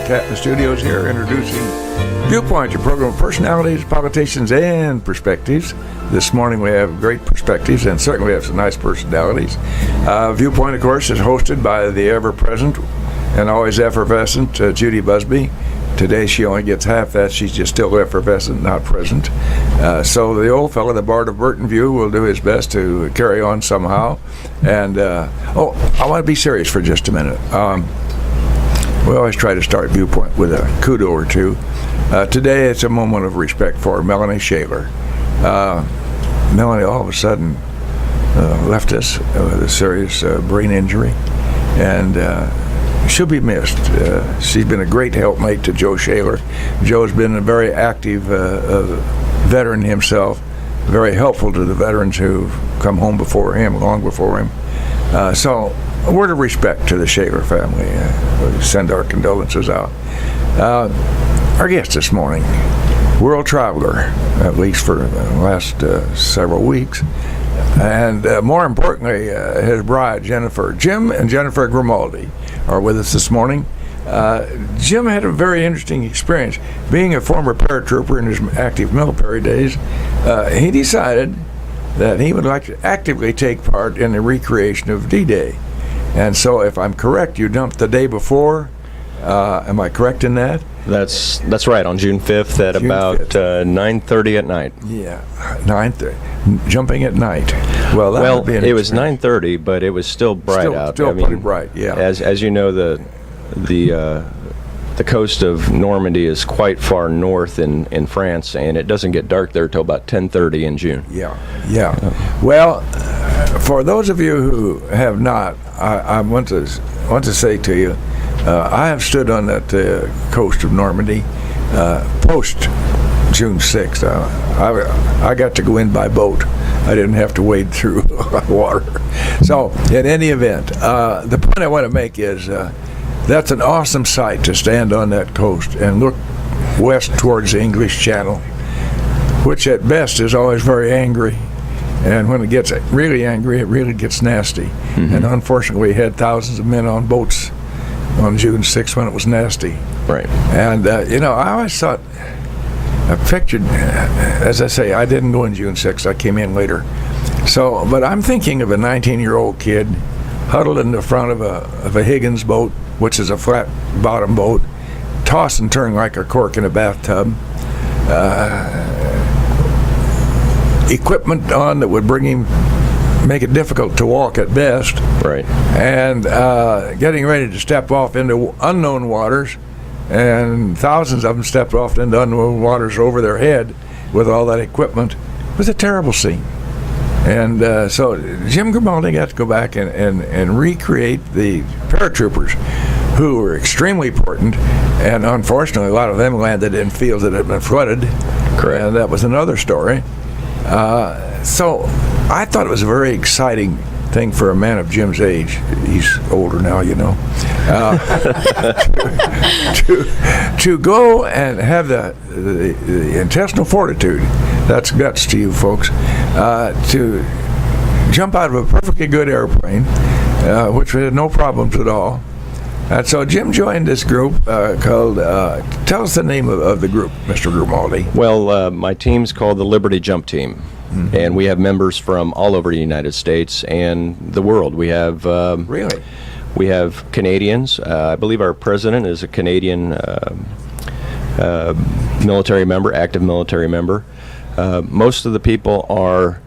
Cat in the studios here, introducing Viewpoint, your program of personalities, politicians, and perspectives. This morning we have great perspectives, and certainly we have some nice personalities. Viewpoint, of course, is hosted by the ever-present and always effervescent Judy Busby. Today she only gets half that. She's just still effervescent, not present. So the old fellow, the Bard of Burtonview, will do his best to carry on somehow. And, I want to be serious for just a minute. We always try to start Viewpoint with a kudo or two. Today it's a moment of respect for Melanie Shaler. Melanie all of a sudden left us with a serious brain injury, and she'll be missed. She's been a great helpmate to Joe Shaler. Joe's been a very active veteran himself, very helpful to the veterans who've come home before him, long before him. So a word of respect to the Shaler family. We send our condolences out. Our guest this morning, world traveler, at least for the last several weeks, and more importantly, his bride, Jim and Jennifer Grimaldi, are with us this morning. Jim had a very interesting experience. Being a former paratrooper in his active military days, he decided that he would like to actively take part in the recreation of D-Day. And so, if I'm correct, you dumped the day before. Am I correct in that? That's right, on June 5th at about 9:30 at night. Yeah, 9:30. Jumping at night. Well, it was 9:30, but it was still bright out. Still pretty bright, yeah. As you know, the coast of Normandy is quite far north in France, and it doesn't get dark there till about 10:30 in June. Yeah. Well, for those of you who have not, I want to say to you, I have stood on that coast of Normandy post June 6th. I got to go in by boat. I didn't have to wade through water. So, in any event, the point I want to make is that's an awesome sight to stand on that coast and look west towards the English Channel, which at best is always very angry. And when it gets really angry, it really gets nasty. Mm-hmm. And unfortunately, we had thousands of men on boats on June 6th when it was nasty. Right. And, I always thought, I pictured, as I say, I didn't go in June 6th. I came in later. So, but I'm thinking of a 19-year-old kid huddled in the front of a Higgins boat, which is a flat-bottom boat, toss and turn like a cork in a bathtub. Equipment on that would make it difficult to walk at best. Right. And getting ready to step off into unknown waters, and thousands of them stepped off into unknown waters over their head with all that equipment. It was a terrible scene. And so Jim Grimaldi got to go back and recreate the paratroopers, who were extremely important, and unfortunately a lot of them landed in fields that had been flooded. Correct. And that was another story. So I thought it was a very exciting thing for a man of Jim's age. He's older now, to go and have the intestinal fortitude, that's guts to you folks, to jump out of a perfectly good airplane, which had no problems at all. And so Jim joined this group called, tell us the name of the group, Mr. Grimaldi. Well, my team's called the Liberty Jump Team. Mm-hmm. And we have members from all over the United States and the world. We have really? We have Canadians. I believe our president is a Canadian military member, active military member. Most of the people are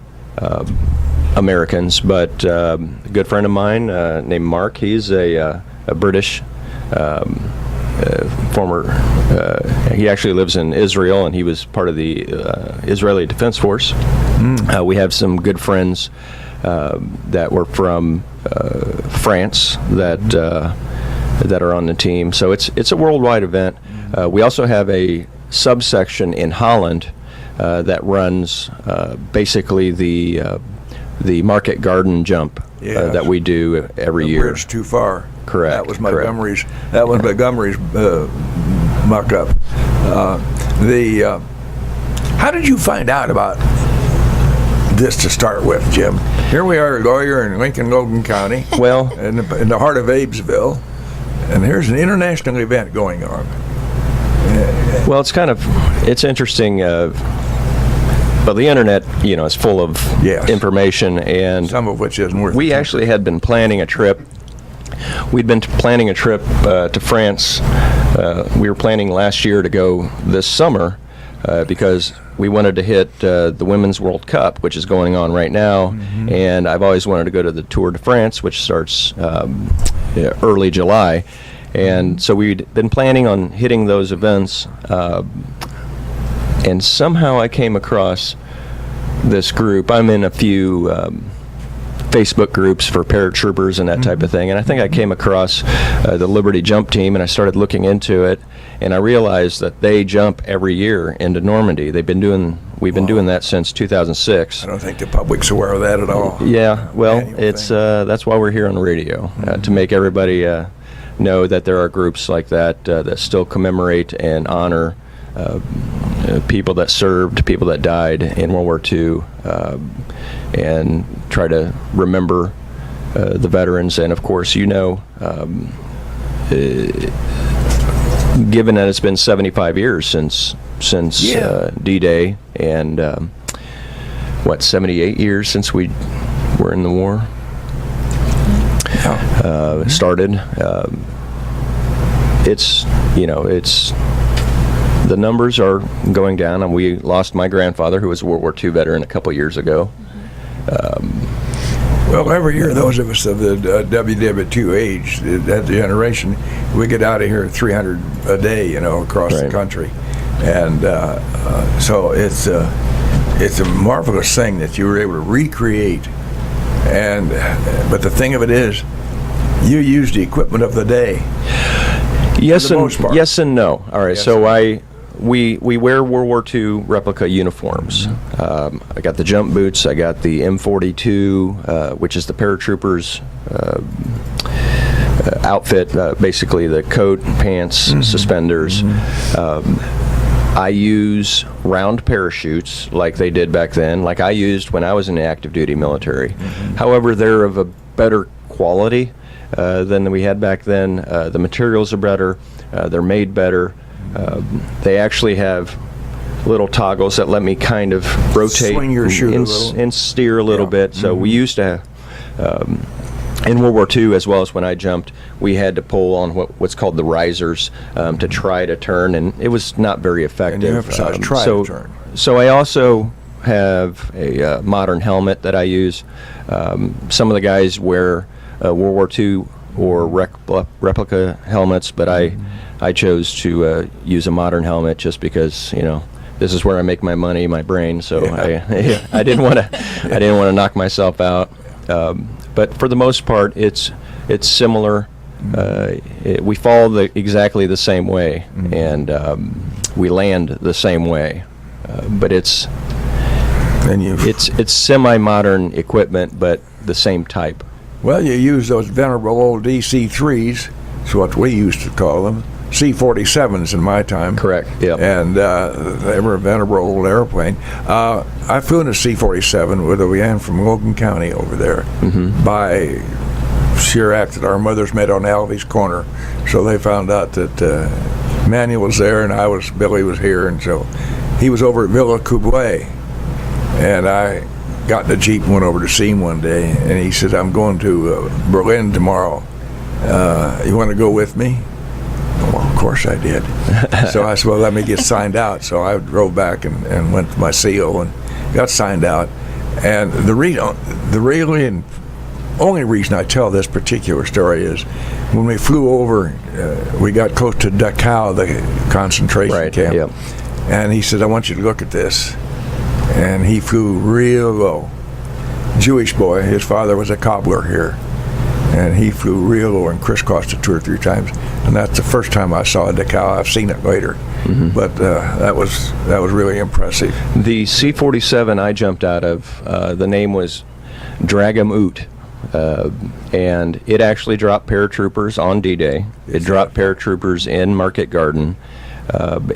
Americans, but a good friend of mine named Mark, he's a British former, he actually lives in Israel, and he was part of the Israeli Defense Force. We have some good friends that were from France that are on the team. So it's a worldwide event. We also have a subsection in Holland that runs basicly the Market Garden jump that we do every year. The bridge too far. Correct. That was Montgomery's. That was Montgomery's muck-up. How did you find out about this to start with, Jim? Here we are, a lawyer in Lincoln, Logan County. Well, in the heart of Abbeville, and there's an international event going on. Well, it's interesting. Well, the internet, is full of Yes. information, and Some of which isn't worth. we actually had been planning a trip. We'd been planning a trip to France. We were planning last year to go this summer because we wanted to hit the Women's World Cup, which is going on right now, and I've always wanted to go to the Tour de France, which starts early July. And so we'd been planning on hitting those events, and somehow I came across this group. I'm in a few Facebook groups for paratroopers and that type of thing, and I think I came across the Liberty Jump Team, and I started looking into it, and I realized that they jump every year into Normandy. We've been doing that since 2006. I don't think the public's aware of that at all. Yeah, well, Annual it's thing. that's why we're here on the radio, to make everybody know that there are groups like that that still commemorate and honor people that served, people that died in World War II, and try to remember the veterans. And of course, given that it's been 75 years since D-Day, and 78 years since we were in the war started. The numbers are going down, and we lost my grandfather, who was a World War II veteran, a couple years ago. Well, every year, those of us of the WW2 age, that generation, we get out of here 300 a day, across the country. And so it's a marvelous thing that you were able to recreate. But the thing of it is, you use the equipment of the day. Yes, for the most part. Yes and no. All right, Yes so and we wear World War II replica uniforms. I got the jump boots. I got the M42, which is the paratroopers outfit, basically the coat, pants, suspenders. I use round parachutes like they did back then, like I used when I was in the active duty military. However, they're of a better quality than we had back then. The materials are better. They're made better. They actually have little toggles that let me kind of rotate Swing your chute a little. and steer a little bit. So we used to have, in World War II, as well as when I jumped, we had to pull on what's called the risers to try to turn, and it was not very effective. And you emphasize try to turn. So I also have a modern helmet that I use. Some of the guys wear World War II or replica helmets, but I chose to use a modern helmet just because this is where I make my money, my brain. So I didn't want to knock myself out. But for the most part, it's similar. We follow exactly the same way, and we land the same way. But it's semi-modern equipment, but the same type. Well, you use those venerable old DC-3s, is what we used to call them, C-47s in my time. Correct, yep. And they were a venerable old airplane. I flew in a C-47 with a man from Logan County over there by sheer act that our mothers met on Alvey's Corner. So they found out that Manuel was there and Billy was here, and so he was over at Villa Coublé. And I got in a Jeep and went over to see him one day, and he said, I'm going to Berlin tomorrow. You want to go with me? Well, of course I did. So I said, well, let me get signed out. So I drove back and went to my CO and got signed out. And the really and only reason I tell this particular story is when we flew over, we got close to Dachau, the concentration camp. Yep. And he said, I want you to look at this. And he flew real low. Jewish boy, his father was a cobbler here. And he flew real low and crisscrossed it 2 or 3 times. And that's the first time I saw a Dachau. I've seen it later. But that was really impressive. The C-47 I jumped out of, the name was Dragam Ut. And it actually dropped paratroopers on D-Day. It dropped paratroopers in Market Garden.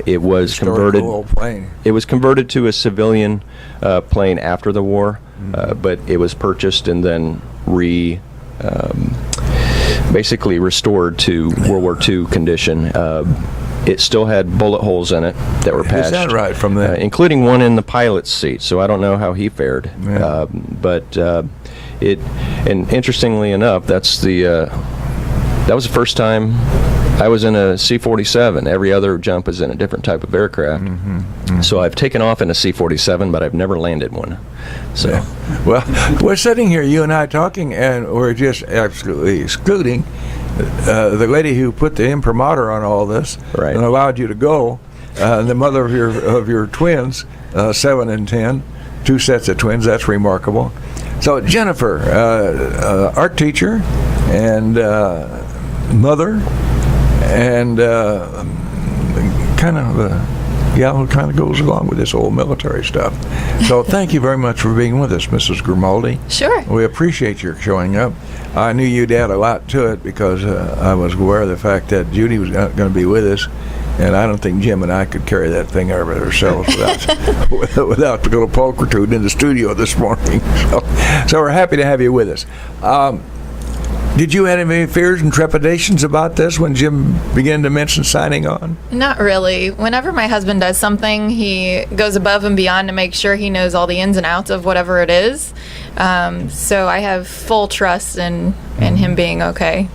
It was converted. Old plane. It was converted to a civilian plane after the war, but it was purchased and then basically restored to World War II condition. It still had bullet holes in it that were patched. Is that right? From the including one in the pilot's seat, so I don't know how he fared. Yeah. And interestingly enough, that was the first time I was in a C-47. Every other jump is in a different type of aircraft. So I've taken off in a C-47, but I've never landed one. So, yeah. Well, we're sitting here, you and I talking, and we're just absolutely excluding the lady who put the imprimatur on all this Right. and allowed you to go, the mother of your twins, 7 and 10, 2 sets of twins. That's remarkable. So Jennifer, art teacher and mother, and kind of goes along with this old military stuff. So thank you very much for being with us, Mrs. Grimaldi. Sure. We appreciate your showing up. I knew you'd add a lot to it because I was aware of the fact that Judy was going to be with us, and I don't think Jim and I could carry that thing over ourselves without the little pulchritude in the studio this morning. So we're happy to have you with us. Did you have any fears and trepidations about this when Jim began to mention signing on? Not really. Whenever my husband does something, he goes above and beyond to make sure he knows all the ins and outs of whatever it is. So I have full trust in him being okay.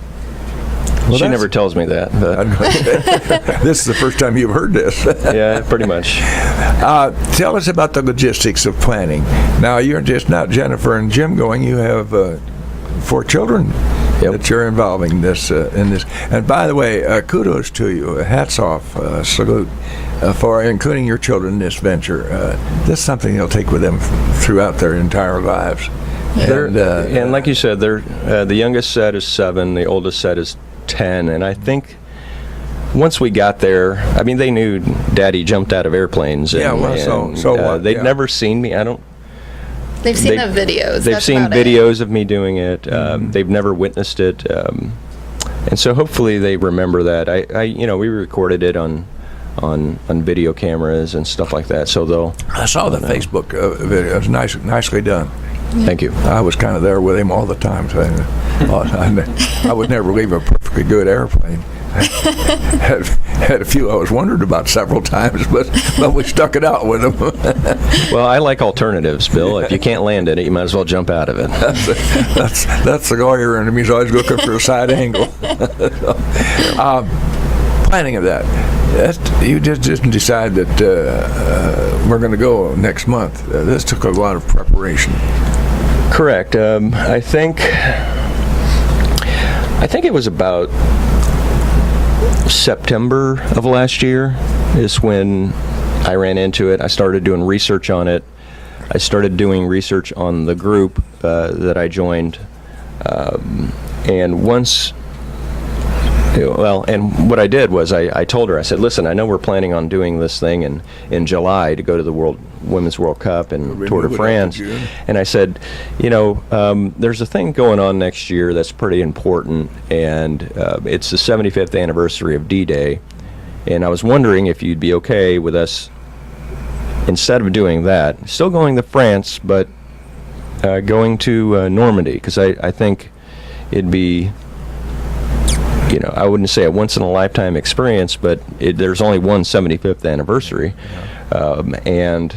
Well, she never tells me that. But this is the first time you've heard this. yeah, pretty much. Tell us about the logistics of planning. Now, you're just not Jennifer and Jim going. You have 4 children. Yep. That you're involving in this. And by the way, kudos to you. Hats off, salute for including your children in this venture. This is something they'll take with them throughout their entire lives. And like you said, the youngest set is 7, the oldest set is 10, and I think once we got there, I mean, they knew Daddy jumped out of airplanes. Yeah, well, so what? They'd never seen me. They've seen the videos. They've seen videos of me doing it. They've never witnessed it, and so hopefully they remember that. We recorded it on video cameras and stuff like that. So I saw the Facebook video. It was nicely done. Thank you. I was kind of there with him all the time. So I would never leave a perfectly good airplane. had a few I was wondered about several times, but we stuck it out with them. Well, I like alternatives, Bill. If you can't land in it, you might as well jump out of it. That's the lawyer in me. He's always looking for a side angle. Planning of that. You just didn't decide that we're going to go next month. This took a lot of preparation. Correct. I think it was about September of last year is when I ran into it. I started doing research on it. I started doing research on the group that I joined, and what I did was I told her, I said, listen, I know we're planning on doing this thing in July to go to the Women's World Cup and Tour de France. And I said, there's a thing going on next year that's pretty important, and it's the 75th anniversary of D-Day. And I was wondering if you'd be okay with us, instead of doing that, still going to France, but going to Normandy, because I think it'd be, I wouldn't say a once-in-a-lifetime experience, but there's only one 75th anniversary. And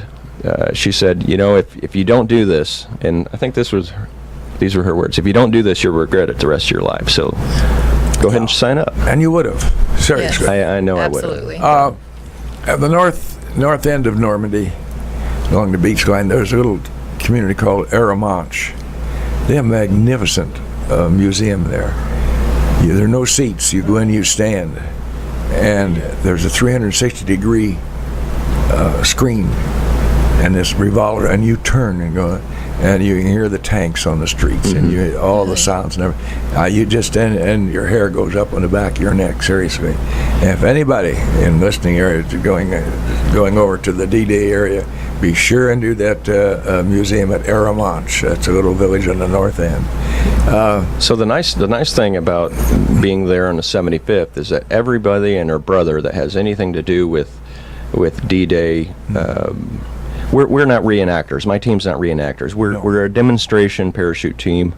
she said, if you don't do this, and I think these were her words, if you don't do this, you'll regret it the rest of your life. So go ahead and sign up. And you would have. Seriously. Yes. I know Absolutely. I would have. At the north end of Normandy, along the beach line, there's a little community called Aramanche. They have a magnificent museum there. There are no seats. You go in, you stand, and there's a 360-degree screen, and this revolver, and you turn and go, and you can hear the tanks on the streets, and you hear all the sounds and everything. You just and your hair goes up on the back of your neck. Seriously, and if anybody in listening area is going over to the D-Day area, be sure and do that museum at Aramanche. That's a little village on the north end. So the nice thing about being there on the 75th is that everybody and her brother that has anything to do with D-Day, we're not reenactors. My team's not reenactors. We're a demonstration parachute team.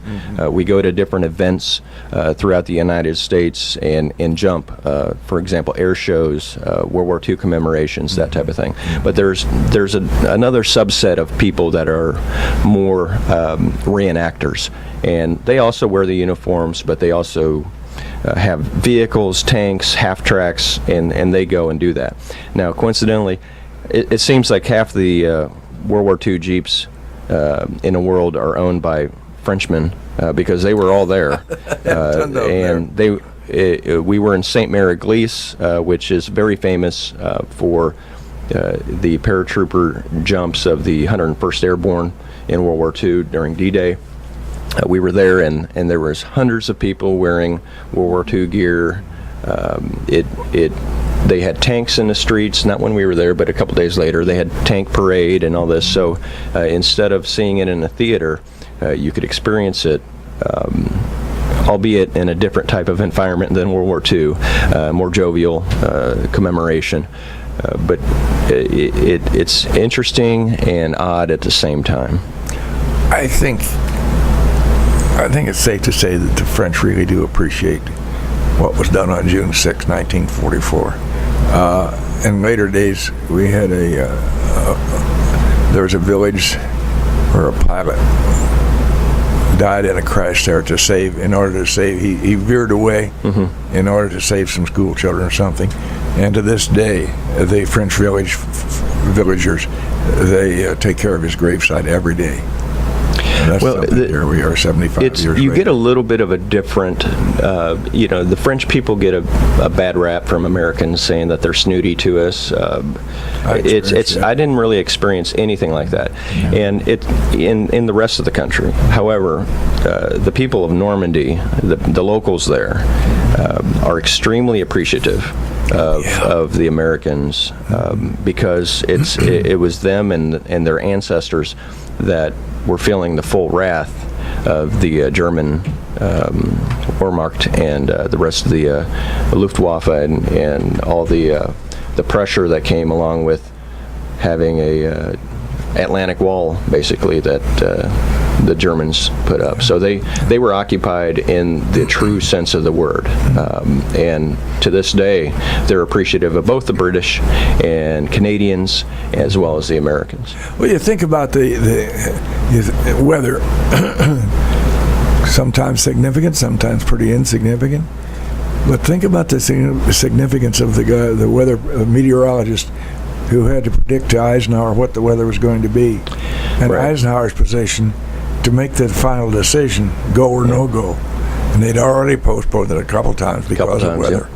We go to different events throughout the United States and jump. For example, air shows, World War II commemorations, that type of thing. But there's another subset of people that are more reenactors, and they also wear the uniforms, but they also have vehicles, tanks, half tracks, and they go and do that. Now, coincidentally, it seems like half the World War II Jeeps in the world are owned by Frenchmen because they were all there. And we were in St. Mary-Église, which is very famous for the paratrooper jumps of the 101st Airborne in World War II during D-Day. We were there, and there was hundreds of people wearing World War II gear. They had tanks in the streets, not when we were there, but a couple days later. They had tank parade and all this. So instead of seeing it in a theater, you could experience it, albeit in a different type of environment than World War II, more jovial commemoration. But it's interesting and odd at the same time. I think it's safe to say that the French really do appreciate what was done on June 6, 1944. In later days, we had there was a village where a pilot died in a crash there he veered away in order to save some school children or something. And to this day, the French villagers, they take care of his gravesite every day. That's here we are, 75 years You later. get a little bit of a different, the French people get a bad rap from Americans saying that they're snooty to us. I didn't really experience anything like that, and in the rest of the country. However, the people of Normandy, the locals there, are extremely appreciative of the Americans because it was them and their ancestors that were feeling the full wrath of the German Wehrmacht and the rest of the Luftwaffe and all the pressure that came along with having a Atlantic Wall, basically, that the Germans put up. So they were occupied in the true sense of the word. And to this day, they're appreciative of both the British and Canadians as well as the Americans. Well, you think about the weather, sometimes significant, sometimes pretty insignificant. But think about the significance of the weather meteorologist who had to predict to Eisenhower what the weather was going to be. And Right. Eisenhower's position to make the final decision, go or no go. And they'd already postponed it a couple times because of weather.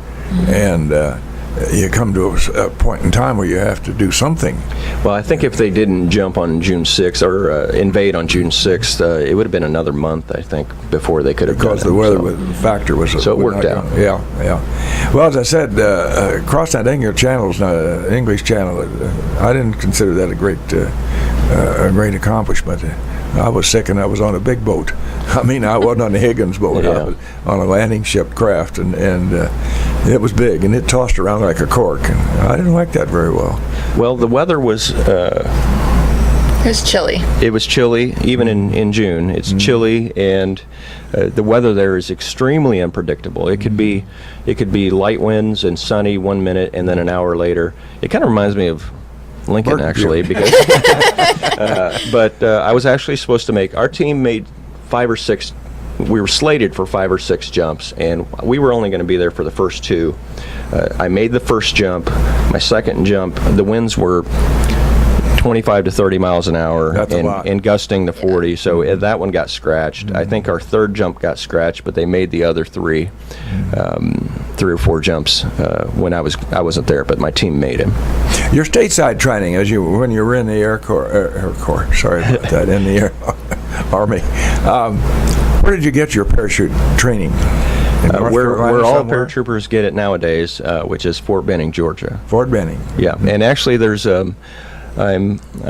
Yeah. And you come to a point in time where you have to do something. Well, I think if they didn't jump on June 6th or invade on June 6th, it would have been another month, I think, before they could have because the weather factor was so it worked out. Yeah. Well, as I said, Cross That English channel is not an English channel. I didn't consider that a great accomplishment. I was sick and I was on a big boat. I mean, I wasn't on the Higgins boat. Yeah. I was on a landing ship craft, and it was big, and it tossed around like a cork, and I didn't like that very well. Well, the weather was... It was chilly. It was chilly, even in June. It's chilly, and the weather there is extremely unpredictable. It could be light winds and sunny 1 minute, and then an hour later. It kind of reminds me of Lincoln, actually, because. But I was actually supposed to our team made 5 or 6. We were slated for 5 or 6 jumps, and we were only going to be there for the first 2. I made the first jump. My second jump, the winds were 25 to 30 miles an hour and gusting to 40, so that one got scratched. I think our third jump got scratched, but they made the other 3 or 4 jumps when I wasn't there, but my team made him. Your stateside training, when you were in the Air Corps, sorry about that, in the Army, where did you get your parachute training? Where all paratroopers get it nowadays, which is Fort Benning, Georgia. Fort Benning. Yeah, and actually there's I'm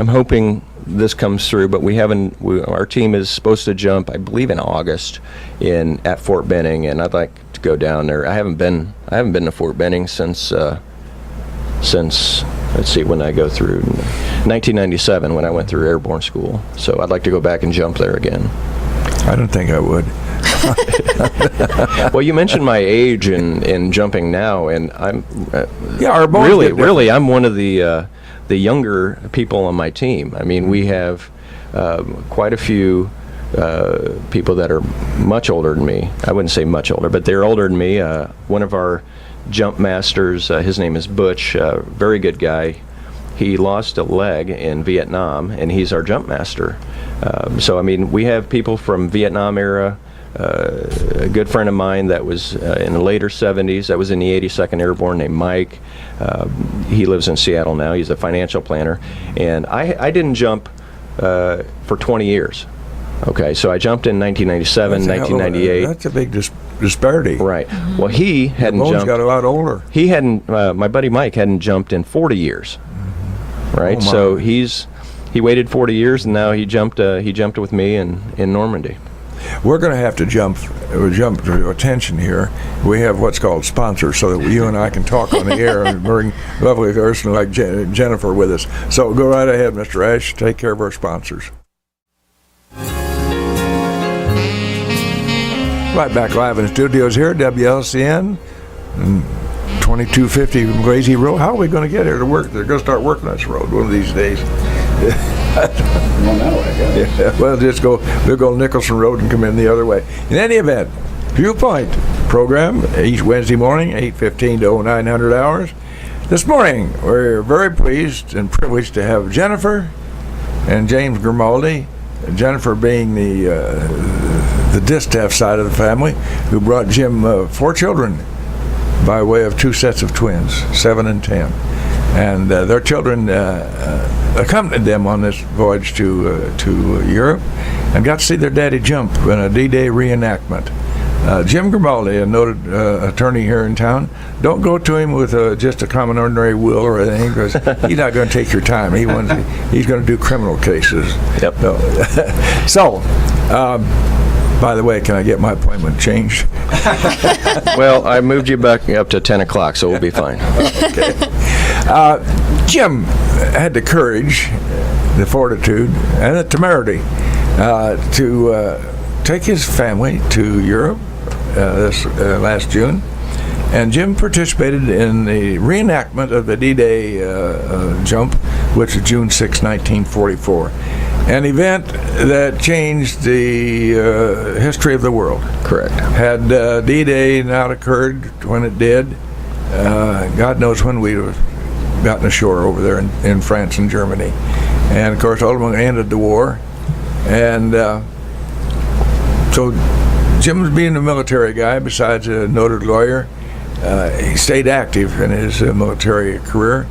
hoping this comes through, but our team is supposed to jump, I believe, in August at Fort Benning, and I'd like to go down there. I haven't been to Fort Benning since let's see, when I go through 1997 when I went through airborne school. So I'd like to go back and jump there again. I don't think I would. Well, you mentioned my age in jumping now, and I'm our boys really I'm one of the younger people on my team. I mean, we have quite a few people that are much older than me. I wouldn't say much older, but they're older than me. One of our jump masters, his name is Butch, very good guy. He lost a leg in Vietnam, and he's our jump master. So, I mean, we have people from Vietnam era. A good friend of mine that was in the later 70s, that was in the 82nd Airborne, named Mike. He lives in Seattle now. He's a financial planner. And I didn't jump for 20 years. Okay, so I jumped in 1997, 1998. That's a big disparity. Right. Well, he hadn't Bones jumped. got a lot older. He hadn't. My buddy Mike hadn't jumped in 40 years. Right. Oh, my. So he waited 40 years, and now he jumped with me in Normandy. We're going to have to jump to attention here. We have what's called sponsors, so that you and I can talk on the air and bring lovely person like Jennifer with us. So go right ahead, Mr. Ash. Take care of our sponsors. Right back live in the studios here at WLCN, 2250 Grazy Road. How are we going to get here to work? They're going to start working this road one of these days. Well, no, I guess. Yeah, well, we'll go Nicholson Road and come in the other way. In any event, Viewpoint program each Wednesday morning, 8:15 to 0900 hours. This morning, we're very pleased and privileged to have Jennifer and James Grimaldi. Jennifer being the distaff side of the family, who brought Jim 4 children by way of 2 sets of twins, 7 and 10. And their children accompanied them on this voyage to Europe and got to see their daddy jump in a D-Day reenactment. Jim Grimaldi, a noted attorney here in town, don't go to him with just a common ordinary will or anything, because he's not going to take your time. He's going to do criminal cases. Yep. So, by the way, can I get my appointment changed? Well, I moved you back up to 10 o'clock, so we'll be fine. Okay. Jim had the courage, the fortitude, and the temerity to take his family to Europe this last June. And Jim participated in the reenactment of the D-Day jump, which is June 6, 1944. An event that changed the history of the world. Correct. Had D-Day not occurred when it did, God knows when we'd have gotten ashore over there in France and Germany. And, of course, ultimately ended the war. And so Jim was being a military guy, besides a noted lawyer. He stayed active in his military career.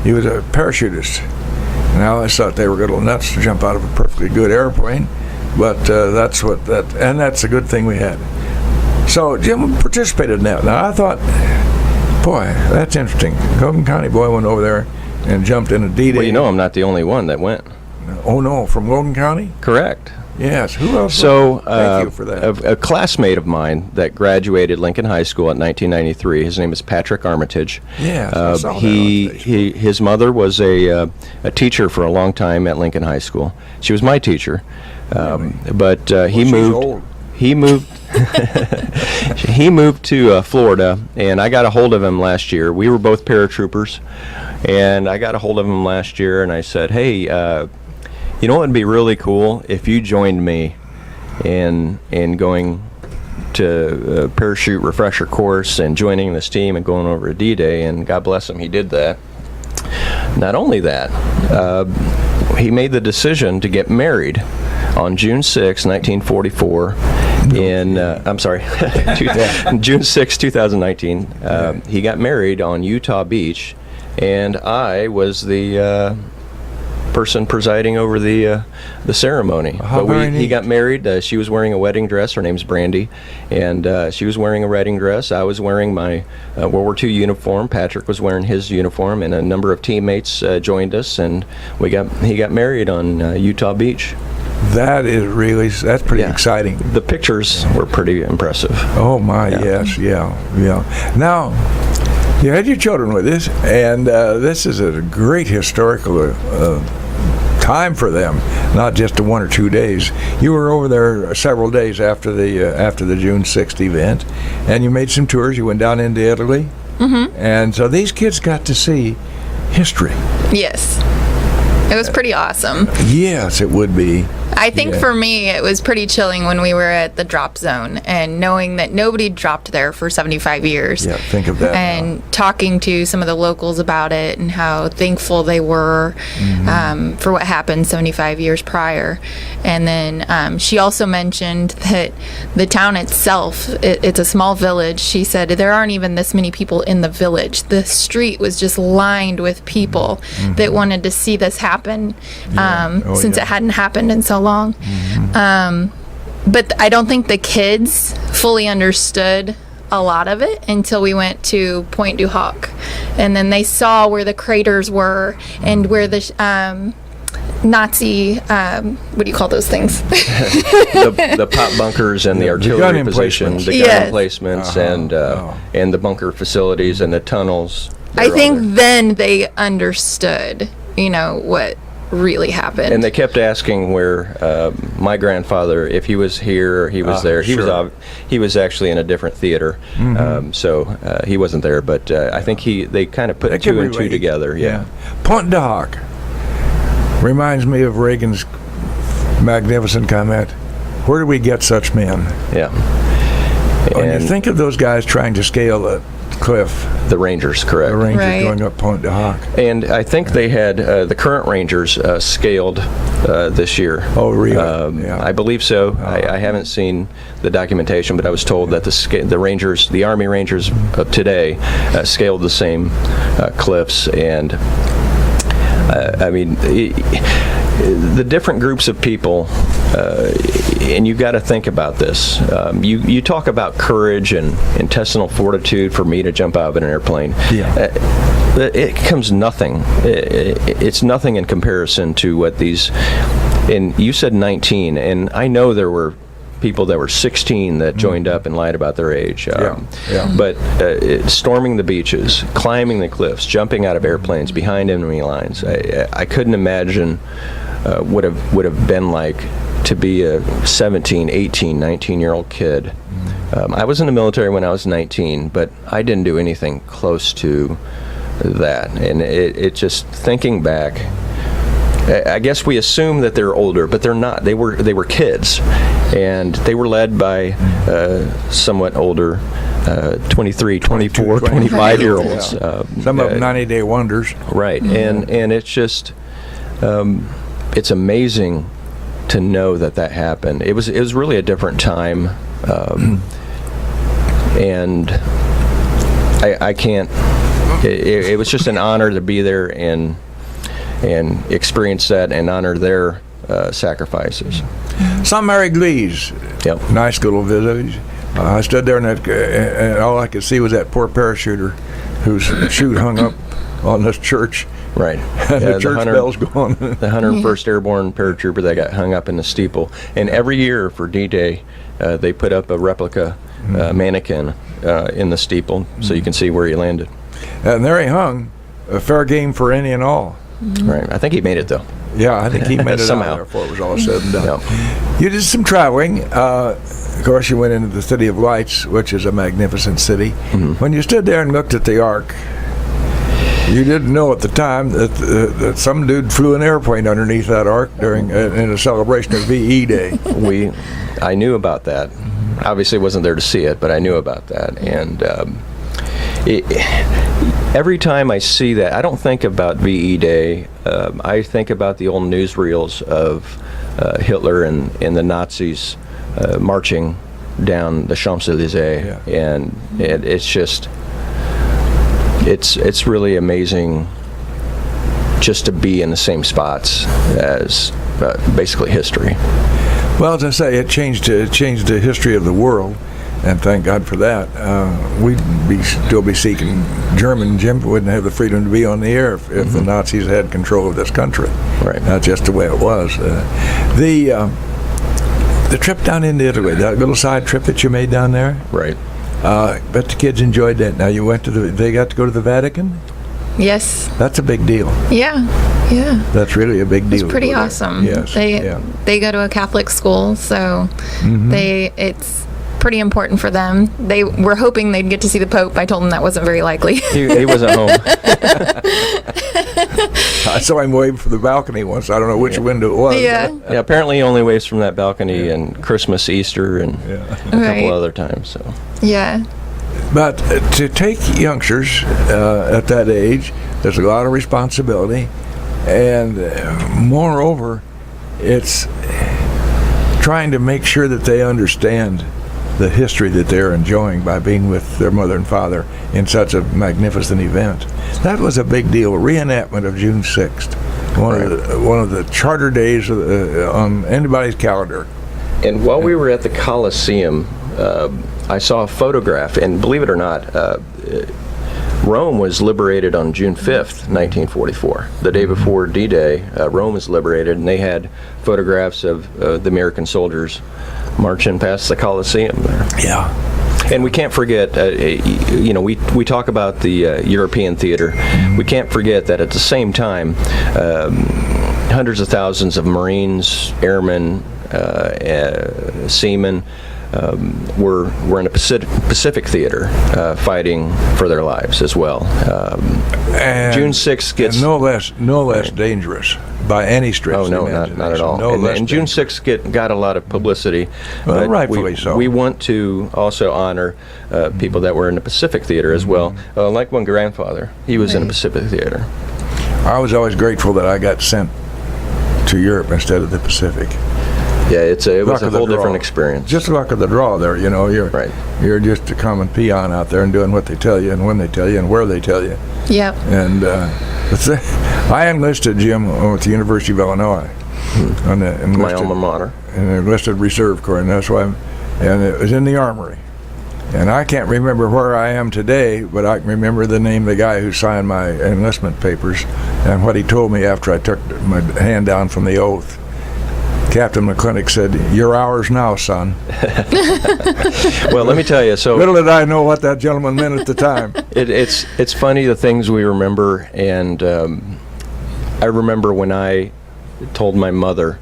He was a parachutist. And I always thought they were a little nuts to jump out of a perfectly good airplane, but that's a good thing we had. So Jim participated in that. Now I thought, boy, that's interesting. Logan County boy went over there and jumped in a D-Day. Well, you know I'm not the only one that went. Oh no, from Logan County? Correct. Yes. Who else? So, thank you for that. A classmate of mine that graduated Lincoln High School in 1993. His name is Patrick Armitage. Yes, I saw that his mother was a teacher for a long time at Lincoln High School. She was my teacher, but he moved. Old. He moved. He moved to Florida, and I got a hold of him last year. We were both paratroopers, and I got a hold of him last year, and I said, "Hey, you know what would be really cool if you joined me in going to a parachute refresher course and joining this team and going over to D-Day." And God bless him, he did that. Not only that, he made the decision to get married on June 6, 1944. June 6, 2019. He got married on Utah Beach, and I was the person presiding over the ceremony. But he got married. She was wearing a wedding dress. Her name's Brandy, and she was wearing a wedding dress. I was wearing my World War II uniform. Patrick was wearing his uniform, and a number of teammates joined us, and he got married on Utah Beach. That's pretty exciting. The pictures were pretty impressive. Oh my, yes, yeah. Now, You had your children with us, and this is a great historical time for them, not just a 1 or 2 days. You were over there several days after the June 6th event, and you made some tours. You went down into Italy, and so these kids got to see history. Yes. It was pretty awesome. Yes, it would be. I think for me, it was pretty chilling when we were at the drop zone and knowing that nobody dropped there for 75 years. Yeah, think of that. And talking to some of the locals about it and how thankful they were for what happened 75 years prior. And then she also mentioned that the town itself, it's a small village. She said there aren't even this many people in the village. The street was just lined with people that wanted to see this happen since it hadn't happened in so long. But I don't think the kids fully understood a lot of it until we went to Point du Hoc, and then they saw where the craters were and where the Nazi, what do you call those things? the pop bunkers and the artillery position, the gun emplacements, and the bunker facilities and the tunnels. I think then they understood, what really happened. And they kept asking where my grandfather, if he was here or he was there. He was actually in a different theater, so he wasn't there. But I think they kind of put two and two together. Yeah. Point du Hoc reminds me of Reagan's magnificent comment, "Where do we get such men?" Yeah. When you think of those guys trying to scale a cliff. The Rangers, correct. The Rangers going up Point du Hoc. And I think they had the current Rangers scaled this year. Oh, really? I believe so. I haven't seen the documentation, but I was told that the Rangers, the Army Rangers of today, scaled the same cliffs. And I mean, the different groups of people, and you've got to think about this. You talk about courage and intestinal fortitude for me to jump out of an airplane. It comes nothing. It's nothing in comparison to what these. And you said 19, and I know there were people that were 16 that joined up and lied about their age. But storming the beaches, climbing the cliffs, jumping out of airplanes behind enemy lines, I couldn't imagine would have been like to be a 17, 18, 19-year-old kid. I was in the military when I was 19, but I didn't do anything close to that. And it just, thinking back, I guess we assume that they're older, but they're not. They were kids, and they were led by somewhat older 23, 24, 25-years. Some of them 90-day wonders. Right, and it's just, it's amazing to know that happened. It was really a different time, and I can't. It was just an honor to be there and experience that and honor their sacrifices. Saint-Mary-Église, nice little village. I stood there and all I could see was that poor parachuter whose chute hung up on this church. Right. And the church bell's going. The 101st Airborne paratrooper that got hung up in the steeple. And every year for D-Day, they put up a replica mannequin in the steeple so you can see where he landed. And there he hung, a fair game for any and all. Right. I think he made it, though. Yeah, I think he made it somehow out there before it was all said and done. You did some traveling. Of course, you went into the City of Lights, which is a magnificent city. When you stood there and looked at the Ark, you didn't know at the time that some dude flew an airplane underneath that Ark during in a celebration of VE Day. I knew about that. Obviously, wasn't there to see it, but I knew about that. And every time I see that, I don't think about VE Day. I think about the old newsreels of Hitler and the Nazis marching down the Champs-Élysées, and it's just, it's really amazing just to be in the same spots as basically history. Well, as I say, it changed the history of the world. And thank God for that. We'd still be seeking German. Jim wouldn't have the freedom to be on the air if the Nazis had control of this country. Right. That's just the way it was. The trip down into Italy, that little side trip that you made down there. Right. Bet the kids enjoyed that. Now you went to they got to go to the Vatican? Yes. That's a big deal. Yeah. Yeah. That's really a big deal. It's pretty awesome. Yes. They go to a Catholic school, so it's pretty important for them. They were hoping they'd get to see the Pope. I told them that wasn't very likely. He wasn't home. I saw him wave from the balcony once. I don't know which window it was. Yeah. Yeah, apparently he only waves from that balcony and Christmas, Easter, and a couple other times. So. Yeah. But to take youngsters at that age, there's a lot of responsibility, and moreover, it's trying to make sure that they understand the history that they're enjoying by being with their mother and father in such a magnificent event. That was a big deal. Reenactment of June 6th, one of the charter days on anybody's calendar. And while we were at the Coliseum, I saw a photograph, and believe it or not, Rome was liberated on June 5th, 1944. The day before D-Day, Rome was liberated, and they had photographs of the American soldiers marching past the Coliseum there. Yeah. And we can't forget, we talk about the European theater. We can't forget that at the same time, hundreds of thousands of Marines, airmen, seamen, were in a Pacific theater fighting for their lives as well. And June 6th gets... And no less dangerous by any stretch of the imagination. Not at all. And June 6th got a lot of publicity. Well, but rightfully so. We want to also honor people that were in the Pacific theater as well. Like my grandfather, he was in the Pacific theater. I was always grateful that I got sent to Europe instead of the Pacific. Yeah, it was a whole different experience. Just luck of the draw there, You're just a common peon out there and doing what they tell you and when they tell you and where they tell you. Yep. And I enlisted, Jim, with the University of Illinois. My alma mater. In the enlisted reserve corps, and that's why and it was in the armory. And I can't remember where I am today, but I can remember the name of the guy who signed my enlistment papers and what he told me after I took my hand down from the oath. Captain McClintock said, "You're ours now, son." Well, let me tell you. So little did I know what that gentleman meant at the time. It's funny the things we remember, and I remember when I told my mother,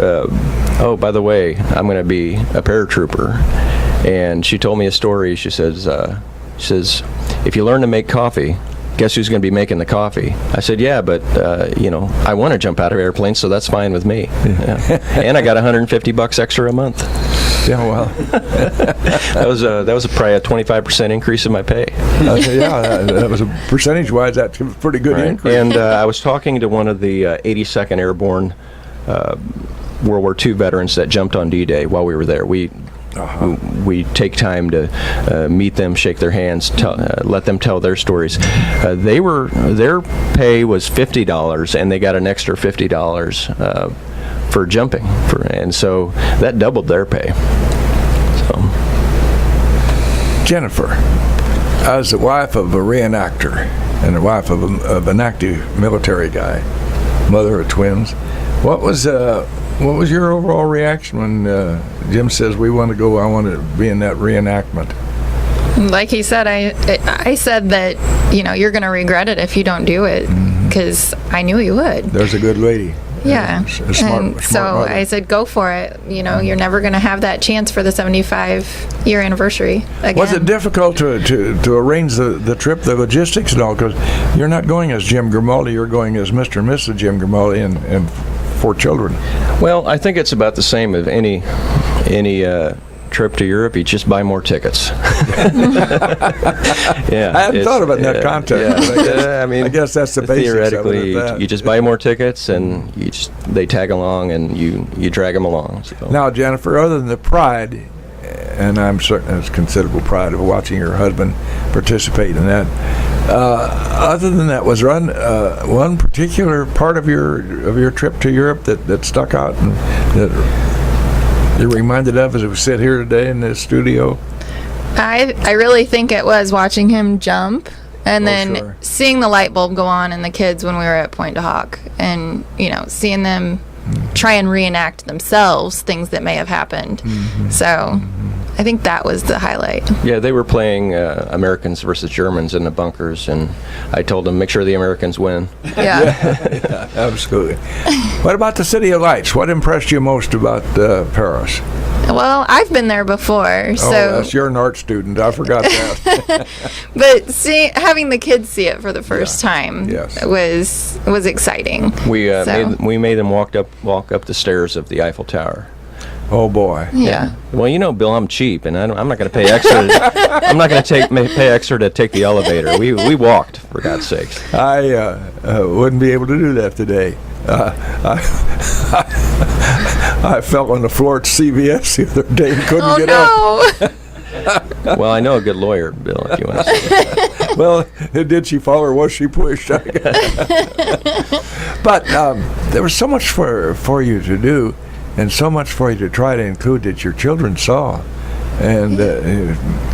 "Oh, by the way, I'm going to be a paratrooper," and she told me a story. She says, "If you learn to make coffee, guess who's going to be making the coffee?" I said, "Yeah, but I want to jump out of airplanes, so that's fine with me." Yeah. And I got $150 extra a month. Yeah, well, that was probably a 25% increase in my pay. That was percentage-wise, that's a pretty good increase. And I was talking to one of the 82nd Airborne World War II veterans that jumped on D-Day while we were there. We take time to meet them, shake their hands, let them tell their stories. Their pay was $50, and they got an extra $50 for jumping, and so that doubled their pay. So, Jennifer, as the wife of a reenactor and the wife of an active military guy, mother of twins, what was your overall reaction when Jim says, "We want to go, I want to be in that reenactment"? Like he said, I said that, you're going to regret it if you don't do it, because I knew you would. There's a good lady. Yeah. Smart so mother. I said, go for it. You're never going to have that chance for the 75-year anniversary again. Was it difficult to arrange the trip, the logistics and all? Because you're not going as Jim Grimaldi, you're going as Mr. and Mrs. Jim Grimaldi and 4 children. Well, I think it's about the same as any trip to Europe. You just buy more tickets. Yeah, I hadn't thought about that context. Yeah. I guess that's the basics theoretically, of it. you just buy more tickets, and they tag along, and you drag them along. So. Now, Jennifer, other than the pride, and I'm certain there's considerable pride of watching your husband participate in that. Other than that, was there one particular part of your trip to Europe that stuck out and that you're reminded of as we sit here today in this studio? I really think it was watching him jump and then seeing the light bulb go on in the kids when we were at Pointe du Hoc, and seeing them try and reenact themselves things that may have happened. So I think that was the highlight. Yeah, they were playing Americans versus Germans in the bunkers, and I told them, make sure the Americans win. Yeah. Absolutely. What about the City of Lights? What impressed you most about Paris? Well, I've been there before, so. Oh, that's, you're an art student. I forgot that. But having the kids see it for the first time Yes. was exciting. We made them walk up the stairs of the Eiffel Tower. Oh boy. Yeah. Well, you know, Bill, I'm cheap, and I'm not going to pay extra. I'm not going to pay extra to take the elevator. We walked, for God's sakes. I wouldn't be able to do that today. I fell on the floor at CVS the other day and couldn't get up. Well, I know a good lawyer, Bill, if you want to say. Well, did she fall or was she pushed? But there was so much for you to do and so much for you to try to include that your children saw. And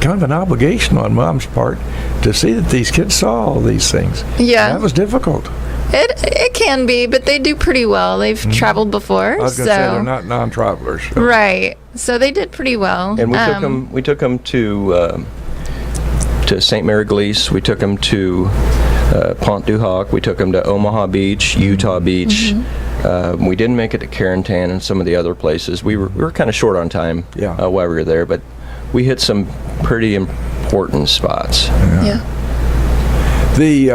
kind of an obligation on Mom's part to see that these kids saw all these things. Yeah. And that was difficult. It can be, but they do pretty well. They've traveled before. I was going to say they're not non-travelers. So. Right. So they did pretty well. And we took them to St. Mary Glees. We took them to Pont du Hoc. We took them to Omaha Beach, Utah Beach. We didn't make it to Carentan and some of the other places. We were kind of short on time while we were there, but we hit some pretty important spots. Yeah. The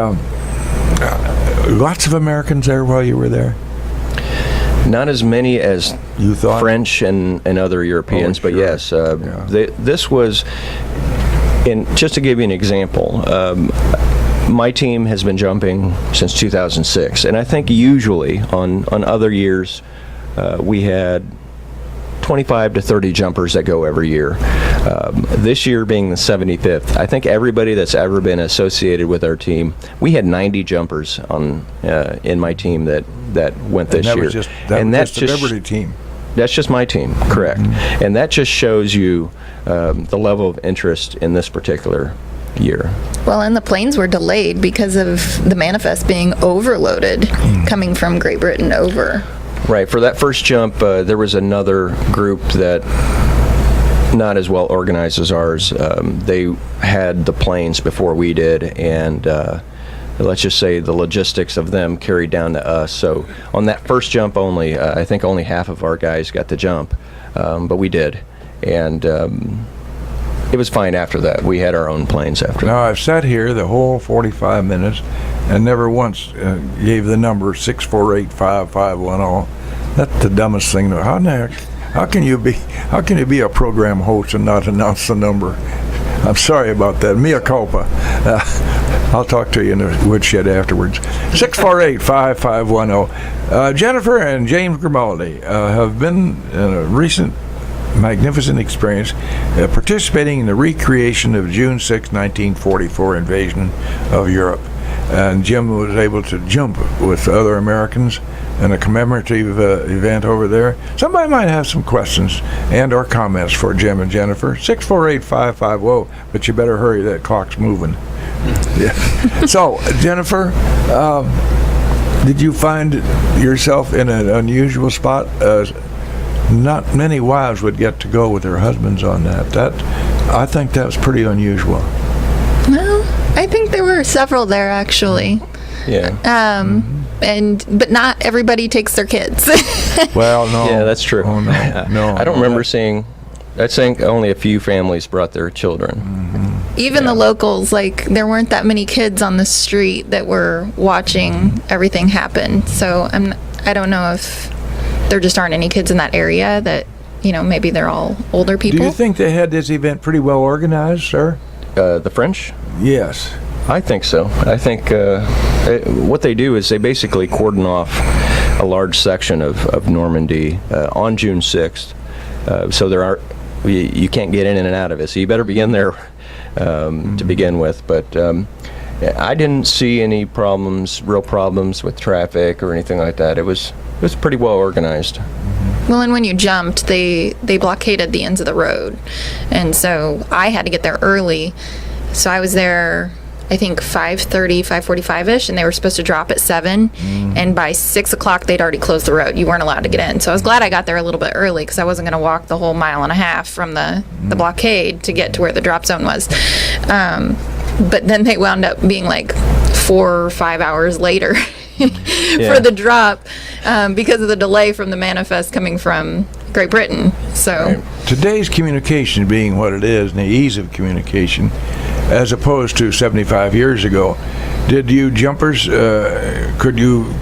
lots of Americans there while you were there? Not as many as you thought? French and other Europeans, but yes. This was, just to give you an example, my team has been jumping since 2006, and I think usually on other years we had 25 to 30 jumpers that go every year. This year being the 75th, I think everybody that's ever been associated with our team, we had 90 jumpers in my team that went this year. That's just the Liberty team. That's just my team, correct. And that just shows you the level of interest in this particular year. Well, and the planes were delayed because of the manifest being overloaded coming from Great Britain over. Right. For that first jump, there was another group that not as well organized as ours. They had the planes before we did, and let's just say the logistics of them carried down to us. So on that first jump only, I think only half of our guys got the jump, but we did. And it was fine after that. We had our own planes after that. Now, I've sat here the whole 45 minutes and never once gave the number 648-5510. That's the dumbest thing. How can you be a program host and not announce the number? I'm sorry about that. Mea culpa. I'll talk to you in the woodshed afterwards. 648-5510. Jennifer and James Grimaldi have been in a recent magnificent experience participating in the recreation of June 6, 1944 invasion of Europe. And Jim was able to jump with other Americans in a commemorative event over there. Somebody might have some questions and or comments for Jim and Jennifer. 648-5550, but you better hurry, that clock's moving. Yeah. So, Jennifer, did you find yourself in an unusual spot? Not many wives would get to go with their husbands on that. I think that was pretty unusual. Well, I think there were several there actually. Yeah. But not everybody takes their kids. Well, no. Yeah, that's true. Oh, no. No. I don't remember seeing. I think only a few families brought their children. Even the locals, like there weren't that many kids on the street that were watching everything happen. So I don't know if there just aren't any kids in that area that, maybe they're all older people. Do you think they had this event pretty well organized, sir? The French? Yes. I think so. I think what they do is they basically cordon off a large section of Normandy on June 6th. So you can't get in and out of it. So you better be in there to begin with. But I didn't see any real problems with traffic or anything like that. It was pretty well organized. Well, and when you jumped, they blockaded the ends of the road. And so I had to get there early. So I was there I think 5:30, 5:45ish, and they were supposed to drop at 7. And by 6 o'clock, they'd already closed the road. You weren't allowed to get in. So I was glad I got there a little bit early because I wasn't going to walk the whole mile and a half from the blockade to get to where the drop zone was. But then they wound up being like 4 or 5 hours later for the drop because of the delay from the manifest coming from Great Britain. So Today's communication being what it is, and the ease of communication, as opposed to 75 years ago, did you jumpers, could you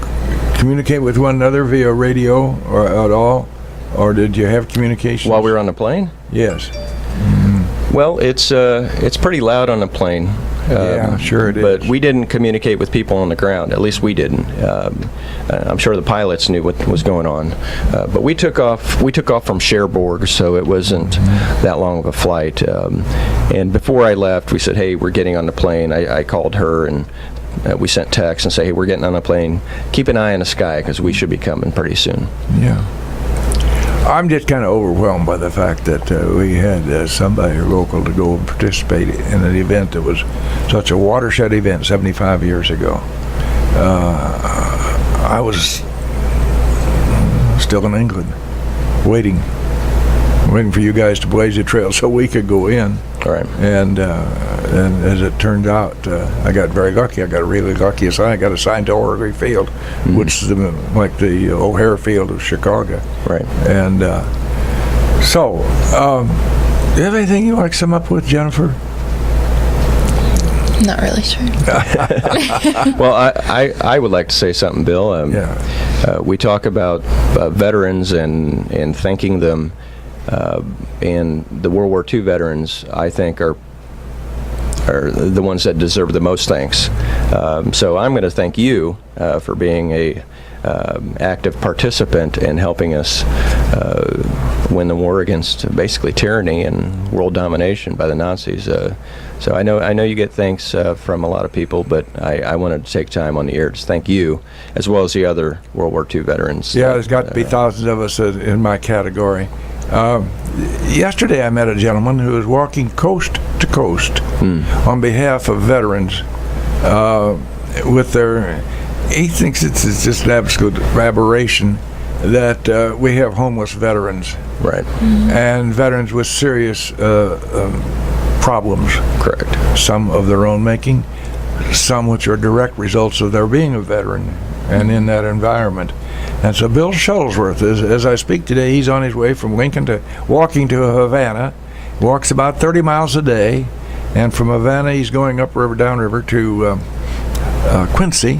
communicate with one another via radio or at all? Or did you have communication? While we were on the plane? Yes. Well, it's pretty loud on the plane. Yeah, sure it is. But we didn't communicate with people on the ground. At least we didn't. I'm sure the pilots knew what was going on. But we took off. We took off from Cherbourg, so it wasn't that long of a flight. And before I left, we said, "Hey, we're getting on the plane." I called her and we sent texts and say, "Hey, we're getting on the plane. Keep an eye on the sky because we should be coming pretty soon." Yeah. I'm just kind of overwhelmed by the fact that we had somebody local to go and participate in an event that was such a watershed event 75 years ago. I was still in England, waiting for you guys to blaze the trail so we could go in. All right. And as it turned out, I got very lucky. I got a really lucky assignment. I got assigned to Orrery Field, which is like the O'Hare Field of Chicago. Right. And so, do you have anything you like to sum up with, Jennifer? not really sure. Well, I would like to say something, Bill. We talk about veterans and thanking them. And the World War II veterans, I think, are the ones that deserve the most thanks. So I'm going to thank you for being a active participant in helping us win the war against basically tyranny and world domination by the Nazis. So I know you get thanks from a lot of people, but I wanted to take time on the air to thank you, as well as the other World War II veterans. Yeah, there's got to be thousands of us in my category. Yesterday I met a gentleman who was walking coast to coast on behalf of veterans with their... He thinks it's just an absolute aberration that we have homeless veterans. Right. And veterans with serious problems. Correct. Some of their own making, some which are direct results of their being a veteran and in that environment. And so Bill Shuttlesworth, as I speak today, he's on his way from Lincoln to walking to Havana. Walks about 30 miles a day, and from Havana he's going upriver, downriver to Quincy,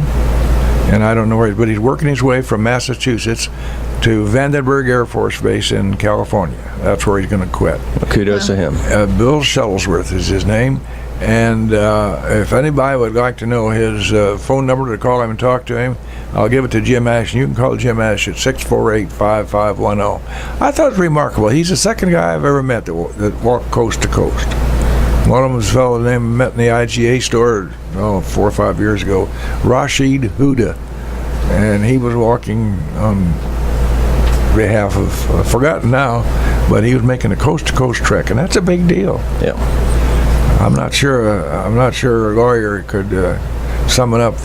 and I don't know where, but he's working his way from Massachusetts to Vandenberg Air Force Base in California. That's where he's going to quit. Well, kudos to him. Bill Shuttlesworth is his name. And if anybody would like to know his phone number to call him and talk to him, I'll give it to Jim Ash, and you can call Jim Ash at 648-5510. I thought it was remarkable. He's the second guy I've ever met that walked coast to coast. One of them was a fellow named met in the IGA store 4 or 5 years ago, Rashid Huda, and he was walking on behalf of, I've forgotten now, but he was making a coast to coast trek, and that's a big deal. Yeah. I'm not sure a lawyer could summon up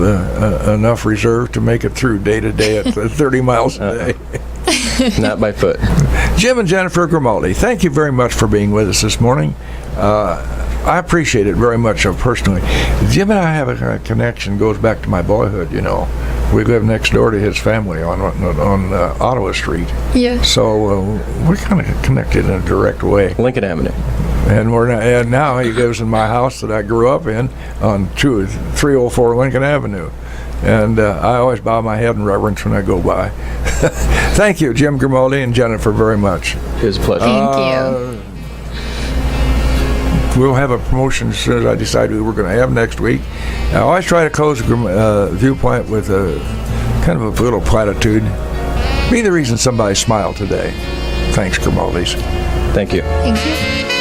enough reserve to make it through day to day at 30 miles a day. Not by foot. Jim and Jennifer Grimaldi, thank you very much for being with us this morning. I appreciate it very much personally. Jim and I have a connection, goes back to my boyhood, you know. We live next door to his family on Ottawa Street. Yeah. So we're kind of connected in a direct way. Lincoln Avenue. And now he lives in my house that I grew up in on 304 Lincoln Avenue. And I always bow my head in reverence when I go by. Thank you, Jim Grimaldi and Jennifer, very much. It was a pleasure. Thank you. We'll have a promotion as soon as I decide who we're going to have next week. I always try to close Viewpoint with a kind of a little platitude. Be the reason somebody smiled today. Thanks, Grimaldis. Thank you. Thank you.